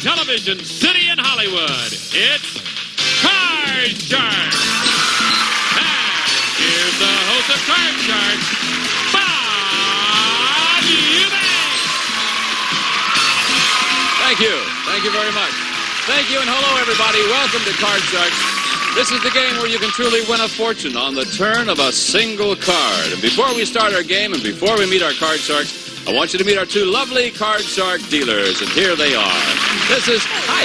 television city in Hollywood. It's Card Shark. And here's the host of Card Shark, Bob Eubanks. Thank you. Thank you very much. Thank you, and hello, everybody. Welcome to Card Sharks. This is the game where you can truly win a fortune on the turn of a single card. And before we start our game and before we meet our Card Sharks, I want you to meet our two lovely Card Shark dealers, and here they are. This is, hi,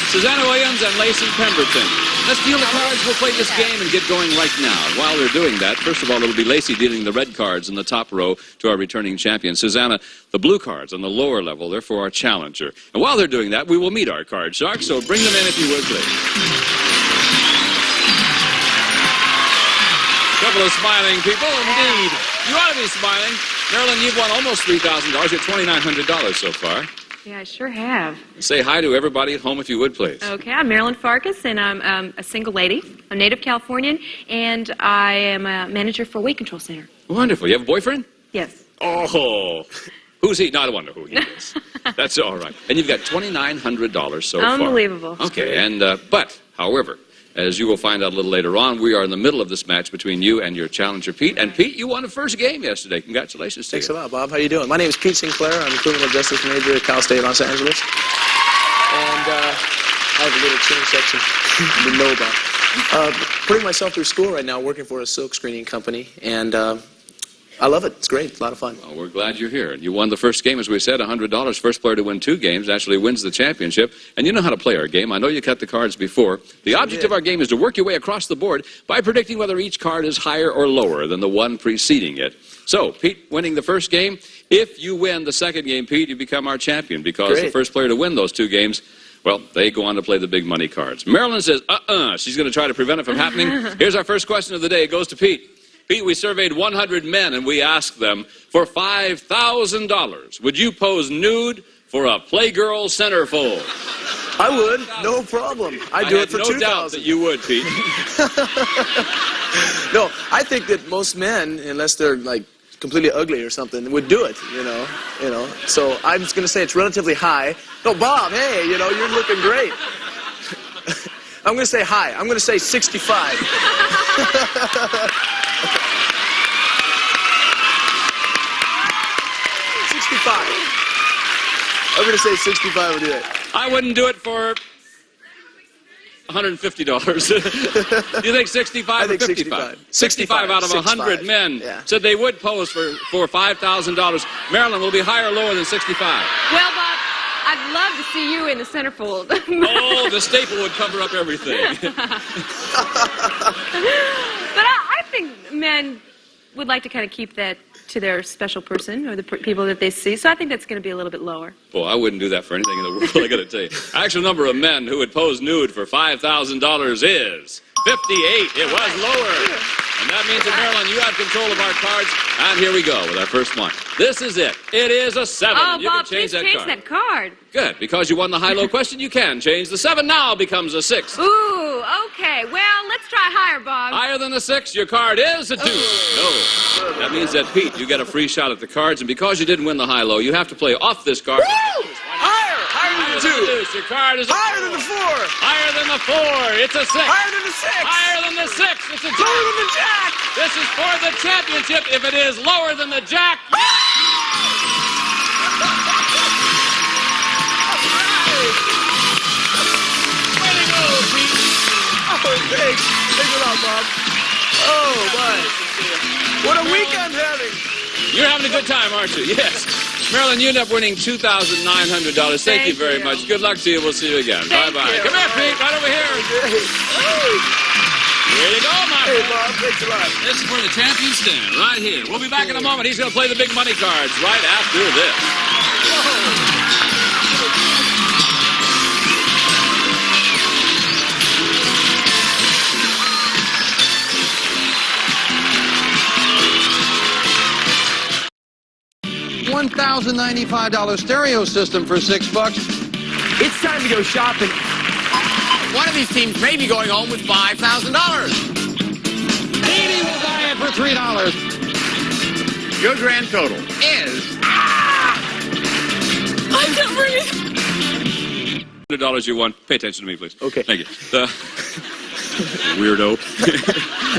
Susanna Williams and Lacey Pemberton. Let's deal the cards. We'll play this game and get going right now. While they're doing that, first of all, it'll be Lacey dealing the red cards in the top row to our returning champion. Susanna, the blue cards on the lower level, they're for our challenger. And while they're doing that, we will meet our Card Sharks, so bring them in if you would, please. Couple of smiling people, indeed. You ought to be smiling. Marilyn, you've won almost $3,000. You're $2,900 so far. Yeah, I sure have. Say hi to everybody at home if you would, please. Okay, I'm Marilyn Farkas, and I'm a single lady. I'm native Californian, and I am a manager for a weight control center. Wonderful. You have a boyfriend? Yes. Oh, who's he? No, I don't wonder who he is. That's all right. And you've got $2,900 so far. Unbelievable. Okay, and but, however, as you will find out a little later on, we are in the middle of this match between you and your challenger, Pete. And, Pete, you won the first game yesterday. Congratulations to you. Thanks a lot, Bob. How you doing? My name is Pete Sinclair. I'm a criminal justice major at Cal State Los Angeles. And I have a little tuning section you know about. Putting myself through school right now, working for a silk screening company. And I love it. It's great. It's a lot of fun. Well, we're glad you're here. You won the first game, as we said, $100. First player to win 2 games actually wins the championship. And you know how to play our game. I know you cut the cards before. The object of our game is to work your way across the board by predicting whether each card is higher or lower than the one preceding it. So, Pete, winning the first game. If you win the second game, Pete, you become our champion because the first player to win those 2 games, well, they go on to play the big money cards. Marilyn says, she's going to try to prevent it from happening. Here's our first question of the day. It goes to Pete. Pete, we surveyed 100 men, and we asked them, for $5,000, would you pose nude for a Playgirl centerfold? I would. No problem. I'd do it for $2,000. No doubt that you would, Pete. No, I think that most men, unless they're, like, completely ugly or something, would do it, you know. So I'm just going to say it's relatively high. No, Bob, hey, you're looking great. I'm going to say high. I'm going to say 65. 65. I'm going to say 65 would do it. I wouldn't do it for $150. Do you think 65 I think or 55? 65. 65 out of 100 men said they would pose for $5,000. Marilyn, will it be higher or lower than 65? Well, Bob, I'd love to see you in the centerfold. Oh, the staple would cover up everything. But I think men would like to kind of keep that to their special person or the people that they see. So I think that's going to be a little bit lower. Well, I wouldn't do that for anything in the world, I got to tell you. Actual number of men who would pose nude for $5,000 is 58. It was lower. And that means that, Marilyn, you have control of our cards. And here we go with our first one. This is it. It is a 7. Oh, you Bob, can change please change that card. Good. Because you won the high-low question, you can change. The 7 now becomes a 6. Ooh, okay. Well, let's try higher, Bob. Higher than the 6, your card is a 2. No. That means that, Pete, you get a free shot at the cards. And because you didn't win the high-low, you have to play off this card. Woo! Higher than the 2. Your card is a higher than the 4. Higher than the 4. It's a 6. Higher than the 6. Higher than the 6. It's a jack. Lower than the jack. This is for the championship. If it is lower than the jack. Way to go, Pete. Oh, thanks. Thanks a lot, Bob. Oh, my. What a week I'm having. You're having a good time, aren't you? Yes. Marilyn, you end up winning $2,900. Thank you very much. Good luck to you. We'll see you again. Bye-bye. Come here, Pete. Right over here. Here you go, my friend. Hey, Bob. Thanks a lot. This is where the champions stand, right here. We'll be back in a moment. He's going to play the big money cards right after this. Whoa. $1,095 stereo system for $6. It's time to go shopping. One of these teams may be going home with $5,000. Davey will buy it for $3. Your grand total is... I can't breathe. $200 you won. Pay attention to me, please. Okay. Thank you. Weirdo.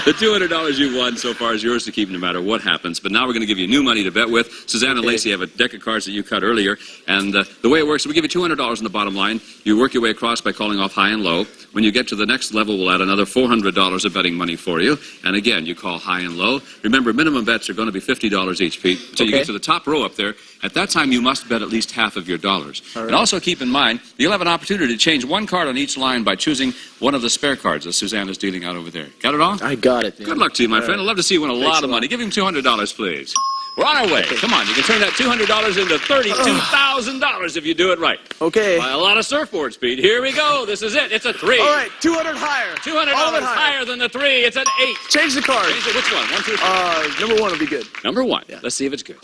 The $200 you won so far is yours to keep no matter what happens. But now we're going to give you new money to bet with. Suzanne and Lacey have a deck of cards that you cut earlier. And the way it works, we give you $200 in the bottom line. You work your way across by calling off high and low. When you get to the next level, we'll add another $400 of betting money for you. And again, you call high and low. Remember, minimum bets are going to be $50 each, Pete. Until you get to the top row up there. At that time, you must bet at least half of your dollars. Right. And also keep in mind, you'll have an opportunity to change one card on each line by choosing one of the spare cards that Suzanne is dealing out over there. Got it all? I got it. Good luck to you, my friend. I'd love to see you win a lot of money. Give him $200, please. We're on our way. Come on, you can turn that $200 into $32,000 if you do it right. Okay. Buy a lot of surfboards, Pete. Here we go. This is it. It's a 3. All right, 200 higher. $200 higher than the 3. It's an 8. Change the card. Change it. Which one? 1, 2, 3. Number 1 will be good. Number 1. Yeah. Let's see if it's good.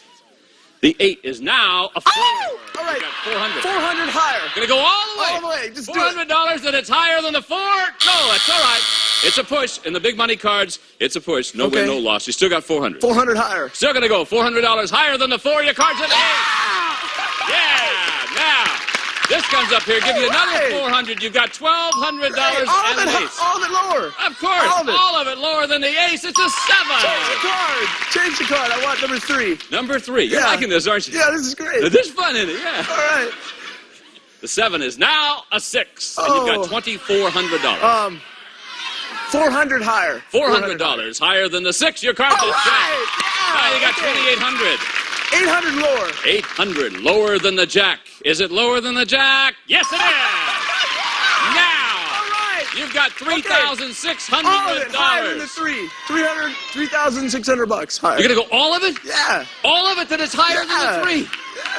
The 8 is now a 4. Oh! All right. 400. 400 higher. Gonna go all the way. All the way. Just do it. $400 that it's higher than the 4. No, that's all right. It's a push. In the big money cards, it's a push. No win, no loss. You still got 400. 400 higher. Still gonna go $400 higher than the 4. Your card's an 8. Yeah. Now, this comes up here. Give you another 400. You've got $1,200 and an ace. All of it lower. Of course. All of it lower than the ace. It's a 7. Change the card. Change the card. I want number 3. Number 3. You're liking this, aren't you? Yeah, this is great. There's fun in it, yeah. All right. The 7 is now a 6. And you've got $2,400. 400 higher. $400 higher than the 6. Your card's a jack. Now you got $2,800. 800 lower. 800 lower than the jack. Is it lower than the jack? Yes, it is. Now, you've got $3,600. All of it higher than the 3. 3,600 bucks higher. You're gonna go all of it? Yeah. All of it that is higher than the 3.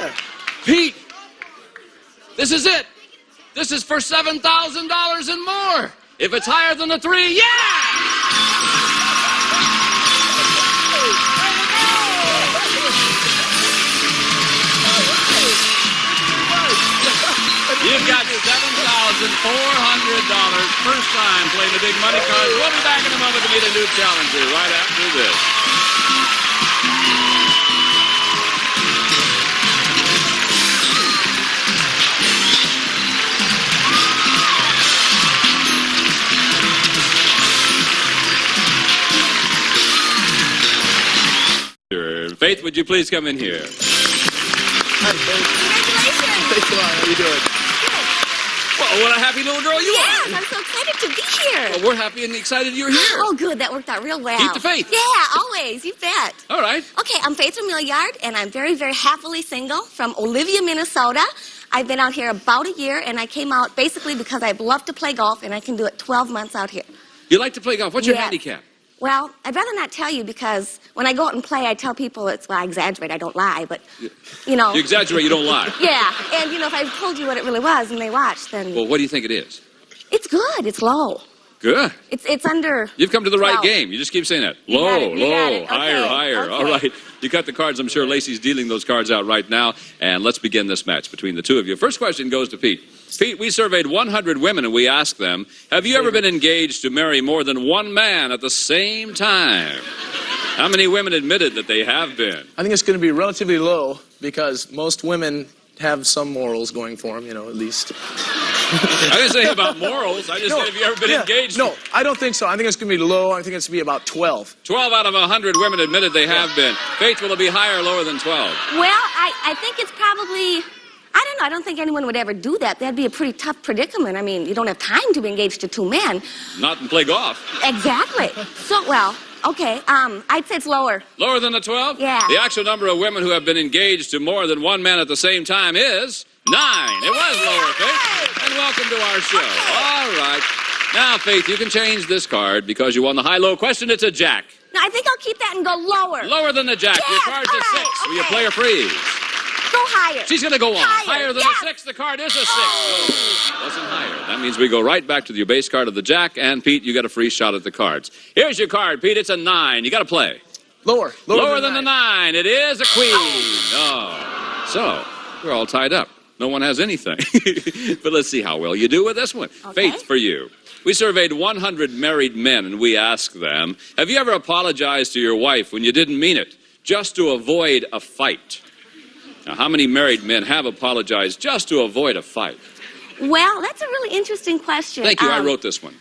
Yeah. Pete, this is it. This is for $7,000 and more. If it's higher than the 3, You've got $7,400. First time playing the big money cards. We'll be back in a moment to meet a new challenger right after this. Faith, would you please come in here? Hi, Faith. Congratulations. Thanks a lot. How you doing? Well, what a happy little girl you Yes, are. I'm so excited to be here. Well, we're happy and excited you're here. Oh, good. That worked out real well. Keep the faith. Yeah, always. You bet. All right. Okay, I'm Faith Familiard, and I'm very, very happily single from Olivia, Minnesota. I've been out here about a year, and I came out basically because I love to play golf, and I can do it 12 months out here. You like to play golf. What's your Yeah. handicap? Well, I'd rather not tell you because when I go out and play, I tell people I exaggerate. I don't lie, but, you know. You exaggerate, you don't lie. Yeah, and, if I told you what it really was and they watched, then Well, what do you think it is? it's good. It's low. Good. It's under. You've come to the right 12. game. You just keep saying that. You Low, got it, you got low, it. higher, Okay, higher. okay. All right. You cut the cards. I'm sure Lacey's dealing those cards out right now. And let's begin this match between the two of you. First question goes to Pete. Pete, we surveyed 100 women and we asked them, have you ever been engaged to marry more than one man at the same time? How many women admitted that they have been? I think it's going to be relatively low because most women have some morals going for them, at least. I didn't say about morals. I just said, have you ever been engaged? No, I don't think so. I think it's going to be low. I think it's going to be about 12. 12 out of 100 women admitted they have been. Faith, will it be higher or lower than 12? Well, I think it's probably, I don't know, I don't think anyone would ever do that. That'd be a pretty tough predicament. I mean, you don't have time to be engaged to 2 men. Not and play golf. Exactly. So, well, okay, I'd say it's lower. Lower than the 12? Yeah. The actual number of women who have been engaged to more than one man at the same time is 9. It was lower, Faith. And welcome to our show. Okay. All right. Now, Faith, you can change this card because you won the high-low question. It's a jack. No, I think I'll keep that and go lower. Lower than the jack. Yes, Your card's a all 6. right, Will you okay. play or freeze? Go higher. She's going to go on. Higher, than yes. a 6. The card is a 6. Oh, wasn't higher. That means we go right back to your base card of the jack. And, Pete, you got a free shot at the cards. Here's your card, Pete. It's a 9. You got to play. Lower. Lower than the 9. It is a queen. Oh. So, we're all tied up. No one has anything. But let's see how well you do with this one. Okay. Faith, for you. We surveyed 100 married men, and we asked them, have you ever apologized to your wife when you didn't mean it, just to avoid a fight? Now, how many married men have apologized just to avoid a fight? Well, that's a really interesting question. Thank you. I wrote this one.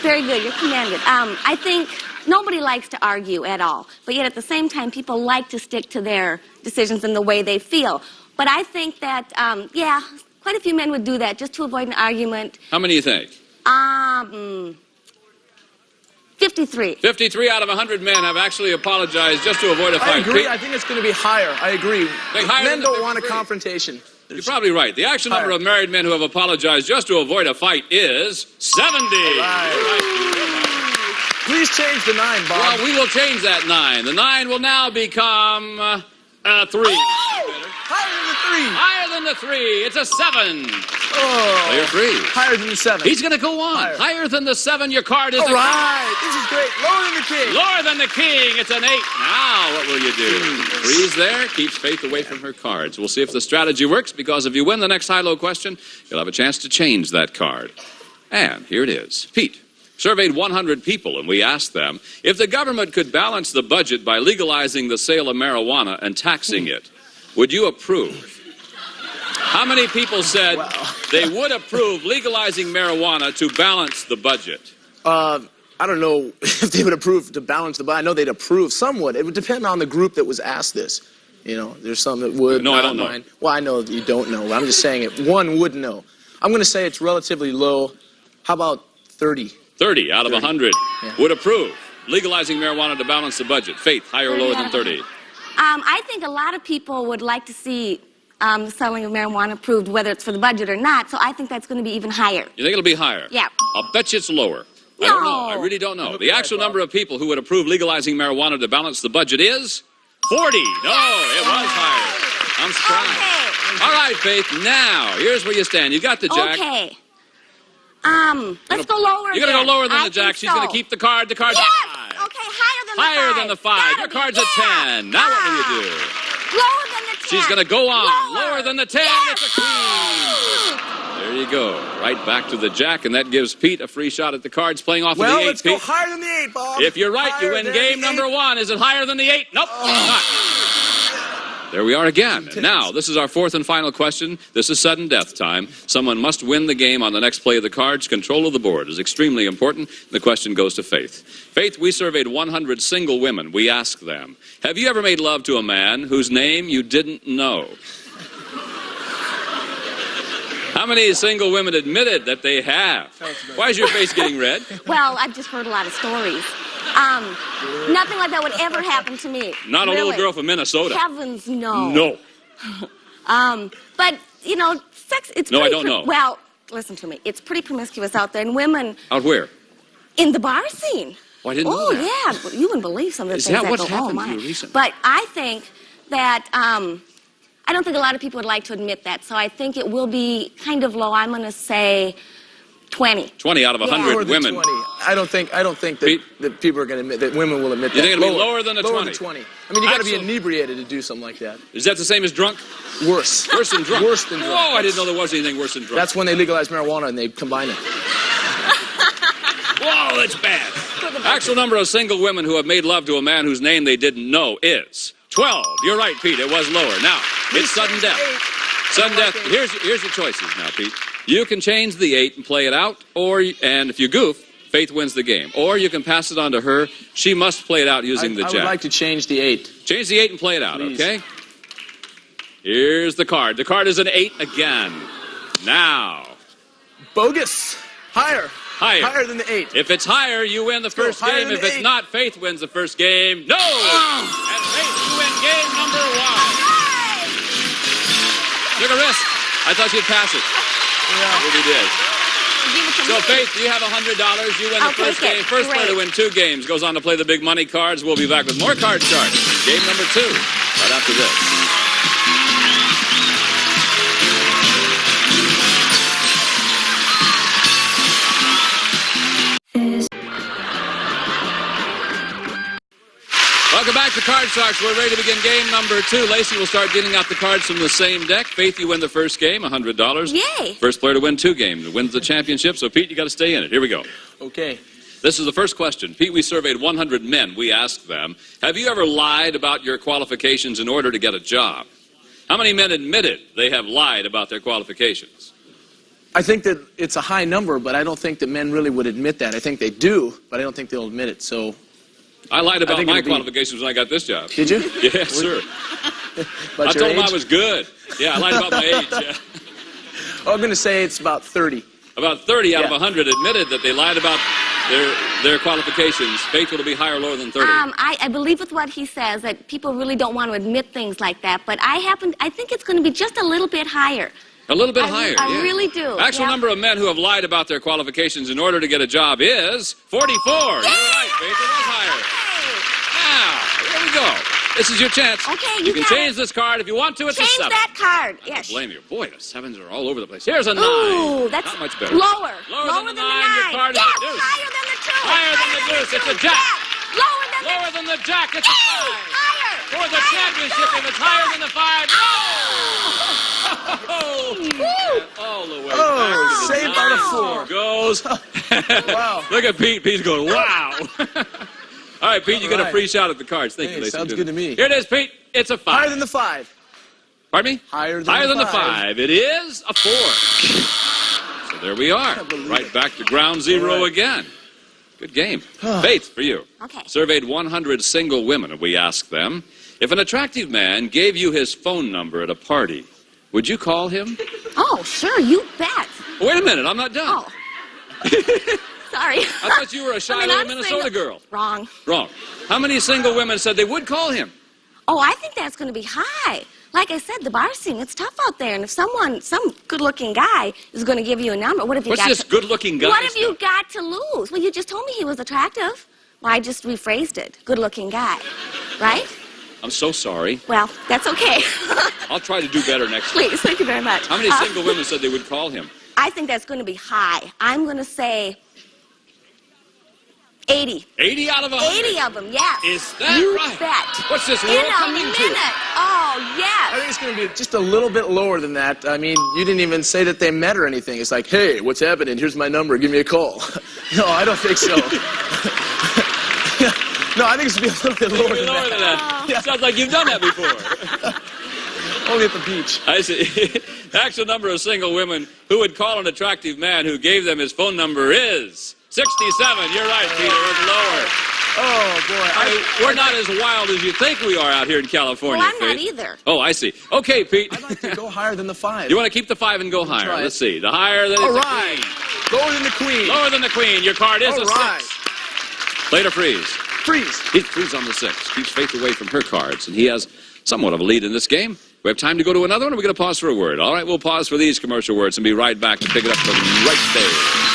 Very good. You're commended. I think nobody likes to argue at all, but yet at the same time, people like to stick to their decisions and the way they feel. But I think that, yeah, quite a few men would do that just to avoid an argument. How many do you think? 53. 53 out of 100 men have actually apologized just to avoid a fight. I agree. Pete? I think it's going to be higher. I agree. Think higher Men than the don't want a 53. confrontation. You're probably right. The actual number Higher. of married men who have apologized just to avoid a fight is 70. Please change the 9, Bob. Well, we will change that 9. The 9 will now become 3. Higher than the 3. Higher than the 3. It's a 7. Oh. Player 3. Higher than the 7. He's going to go on. Higher. Higher than the 7. Your card is All a right. This is great. Lower than the king. Lower than the king. It's an 8. Now, what will you do? Freeze there. Keeps Faith away from her cards. We'll see if the strategy works, because if you win the next high-low question, you'll have a chance to change that card. And here it is. Pete surveyed 100 people, and we asked them if the government could balance the budget by legalizing the sale of marijuana and taxing it, would you approve? How many people said they would approve legalizing marijuana to balance the budget? I don't know if they would approve to balance the budget. I know they'd approve somewhat. It would depend on the group that was asked this. You know, there's some that would. No, I don't know. Mine. Well, I know that you don't know. I'm just saying it. One would know. I'm going to say it's relatively low. How about 30? 30 out of 100 Yeah. would approve legalizing marijuana to balance the budget. Faith, higher or lower than 30? I think a lot of people would like to see the selling of marijuana approved, whether it's for the budget or not, so I think that's going to be even higher. You think it'll be higher? Yeah. I'll bet you it's lower. I don't know. I No. really don't know. The actual number of people who would approve legalizing marijuana to balance the budget is 40. No, it was higher. I'm surprised. Okay. All right, Faith. Now, here's where you stand. You got the jack. Okay. Let's go lower. You're going to go again. lower than I the jack. think She's going to so. keep the card. The card's Yes. a 5. Okay, higher than the 5. Higher than the 5. Gotta Your be. card's a Yeah. 10. Now what will you do? Lower than the 10. She's going to go on. Lower than the 10. Yes. It's a queen. There you go. Right back to the jack, and that gives Pete a free shot at the cards, playing off of Well, the 8, let's go Pete. higher than the 8, Bob. If you're right, you Higher win than game the number 8. 1. Is it higher than the 8? Nope, it's not. There we are again. Now, this is our 4th and final question. This is sudden death time. Someone must win the game on the next play of the cards. Control of the board is extremely important. The question goes to Faith. Faith, we surveyed 100 single women. We asked them, have you ever made love to a man whose name you didn't know? How many single women admitted that they have? Why is your face getting red? Well, I've just heard a lot of stories. Nothing like that would ever happen to me. Not a little Really. girl from Minnesota. Heavens, no. No. But, you know, sex, it's No, I pretty don't know. Well, listen to me. It's pretty promiscuous out there, and women Out where? in the bar scene. Oh, I didn't know Oh, that. yeah. You wouldn't believe some of the Is things that what's go happened on. to you recently? But I think that, I don't think a lot of people would like to admit that, so I think it will be kind of low. I'm going to say 20. 20 out of 100 Lower than women. 20. I don't think Pete? that people are going to admit that women will admit You that. think it'll be lower than the Lower 20? than 20. I mean, you got to be Axel. inebriated to do something like that. Is that the same as drunk? Worse. Worse than drunk? Worse than drunk. Whoa, I didn't know there was anything worse than drunk. That's when they legalize marijuana and they combine it. Whoa, that's bad. Actual number of single women who have made love to a man whose name they didn't know is 12. You're right, Pete. It was lower. Now, it's sudden death. Sudden death. Here's your choices now, Pete. You can change the 8 and play it out, and if you goof, Faith wins the game. Or you can pass it on to her. She must play it out using the I jack. would like to change the 8. Change the 8 and play it out, Please. okay? Here's the card. The card is an 8 again. Now, Bogus. Higher. Higher. Higher than the 8. if it's higher, you win the first higher game. than If the it's 8. not, Faith wins the first game. No! And Faith, you win game number 1. Took a risk. I thought you'd pass it. Yeah. Really did. Give it to So, me. Faith, you have $100. You win the I'll first take it. game. First player to Great. win 2 games goes on to play the big money cards. We'll be back with more card charts. Game number 2, right after this. Welcome back to Card Sharks. We're ready to begin game number 2. Lacey will start dealing out the cards from the same deck. Faith, you win the first game, $100. Yay. First player to win 2 games wins the championship. So, Pete, you got to stay in it. Here we go. Okay. This is the first question. Pete, we surveyed 100 men. We asked them, have you ever lied about your qualifications in order to get a job? How many men admitted they have lied about their qualifications? I think that it's a high number, but I don't think that men really would admit that. I think they do, but I don't think they'll admit it. So I lied about think my it'll be- qualifications when I got this job. did you? Yes, sir. About I your told them I age? was good. Yeah, I lied about my age. Yeah. Oh, I'm going to say it's about 30. About 30 out of Yeah. 100 admitted that they lied about their qualifications. Faith, will it be higher or lower than 30? I believe with what he says that people really don't want to admit things like that, but I think it's going to be just a little bit higher. A little bit higher. I yeah. really do. Actual Yeah. number of men who have lied about their qualifications in order to get a job is 44. You're right, Faith. It was higher. Now, here we go. This is your chance. Okay, you you can got change it. this card if you want to. It's Change a 7. that card. Yes. Blame you. Boy, the 7s are all over the place. Here's a 9. Ooh, that's not much better. lower. Lower than the 9. Your card Yes, is a deuce. higher than the 2. Higher than the deuce. It's a jack. Yes. Lower than Lower than the jack. It's the a 5. higher. For the championship, if it's higher than the 5. All the way back to the saved by the 4. goes. Wow. Look at Pete. Pete's going, wow. All right, Pete, you get a right. free shot at the cards. Thank Hey, you, ladies and sounds gentlemen. good to me. Here it is, Pete. It's a 5. Higher than the 5. Pardon me? Higher than the the 5. It is a 4. So there we are. Right back to ground zero All right. again. Good game. Faith, for you. Okay. Surveyed 100 single women, and we asked them, if an attractive man gave you his phone number at a party, would you call him? Oh, sure, you bet. Wait a minute, I'm not done. Oh. Sorry. I thought you were a shy little I'm Minnesota single. girl. Wrong. Wrong. How many single women said they would call him? Oh, I think that's going to be high. Like I said, the bar scene, it's tough out there. And if some good-looking guy is going to give you a number, what have you What's got this to... good-looking guy What have you stuff? got to lose? Well, you just told me he was attractive. Well, I just rephrased it. Good-looking guy. Right? I'm so sorry. Well, that's okay. I'll try to do better next time. Please, thank you very much. How many single women said they would call him? I think that's going to be high. I'm going to say 80. 80 out of 100. 80 of them, yes. Is that you right? bet. What's this In world a coming minute. to? Oh, I yes. think it's going to be just a little bit lower than that. I mean, you didn't even say that they met or anything. It's like, hey, what's happening? Here's my number. Give me a call. No, I don't think so. No, I think it's going to be a little bit lower Maybe than lower than that. that. Sounds like you've done that before. Only at the beach. I see. Actual number of single women who would call an attractive man who gave them his phone number is 67. You're right, Peter. It's lower. Oh, boy. We're not as wild as you think we are out here in California. Well, I'm not Faith. either. Oh, I see. Okay, Pete. I'd like to go higher than the 5. You want to keep the 5 and go higher. try it. Let's see. The higher that is All the right. queen. Lower than the queen. Lower than the queen. Your card is All a right. 6. Play to freeze. Freeze. He frees on the 6. Keeps Faith away from her cards, and he has somewhat of a lead in this game. We have time to go to another one, or we're going to pause for a word. All right, we'll pause for these commercial words and be right back to pick it up from right there.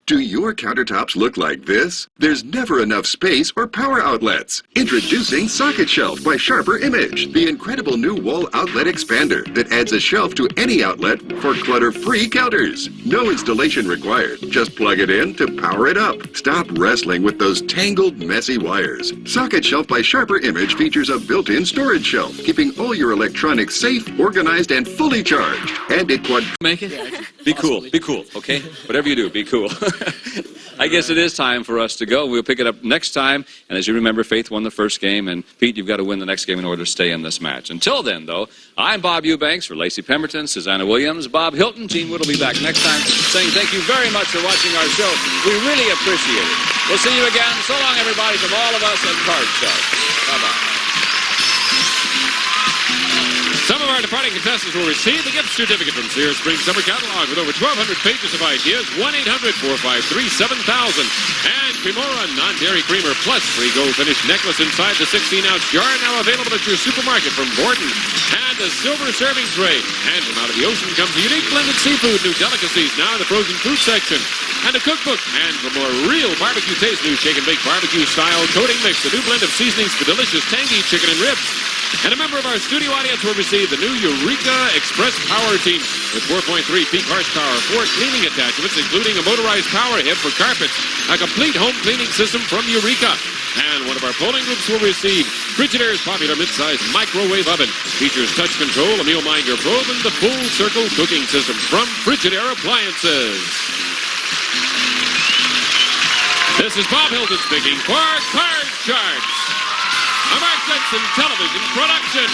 Do your countertops look like this? There's never enough space or power outlets. Introducing Socket Shelf by Sharper Image, the incredible new wall outlet expander that adds a shelf to any outlet for clutter-free counters. No installation required. Just plug it in to power it up. Stop wrestling with those tangled, messy wires. Socket Shelf by Sharper Image features a built-in storage shelf, keeping all your electronics safe, organized, and fully charged. And it Make it? Be cool. Be cool, okay? Whatever you do, be cool. I guess it is time for us to go. We'll pick it up next time. And as you remember, Faith won the first game. And Pete, you've got to win the next game in order to stay in this match. Until then, though, I'm Bob Eubanks for Lacey Pemberton, Susanna Williams, Bob Hilton. Gene Wood will be back next time saying thank you very much for watching our show. We really appreciate it. We'll see you again. So long, everybody, from all of us at Card Shark. Bye-bye. Some of our departing contestants will receive the gift certificate from Sears Spring Summer Catalog with over 1,200 pages of ideas. 1-800-453-7000. And Cremora Non-Dairy Creamer Plus free gold finished necklace inside the 16-ounce jar, now available at your supermarket from Borden. And a silver serving tray. And from out of the ocean comes a unique blended seafood, new delicacies now in the frozen fruit section. And a cookbook. And for more real barbecue taste, new shake and bake barbecue style coating mix, a new blend of seasonings for delicious tangy chicken and ribs. And a member of our studio audience will receive the new Eureka Express Power Team with 4.3 peak horsepower, 4 cleaning attachments, including a motorized power head for carpets, a complete home cleaning system from Eureka. And one of our polling groups will receive Frigidaire's popular mid-size microwave oven. Features touch control, a meal mind your probe, and the full circle cooking system from Frigidaire Appliances. This is Bob Hilton speaking for Card Charts, a Mark Jensen television production.